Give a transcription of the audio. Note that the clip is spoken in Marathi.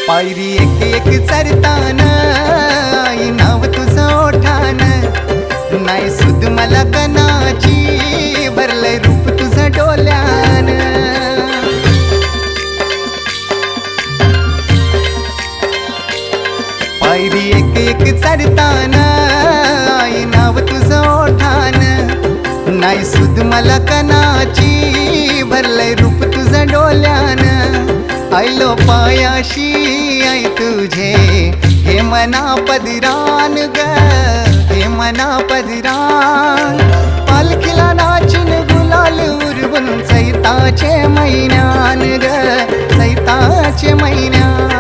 पायरी एक एक चरताना आई नाव तुझं ओठान, नाही सुद मला कनाची भरलंय रूप तुझं डोल्यान. पायरी एक एक चरताना आई नाव तुझं ओठान, नाही सुद मला कनाची भरलंय रूप तुझं डोल्यान. आयलो पायाशी आई तुझे हे मना पदरान ग, हे मना पदरान. पालखीला नाचून गुलाल उरवून चैताचे महिन्यान ग, चैताचे महिन्यान.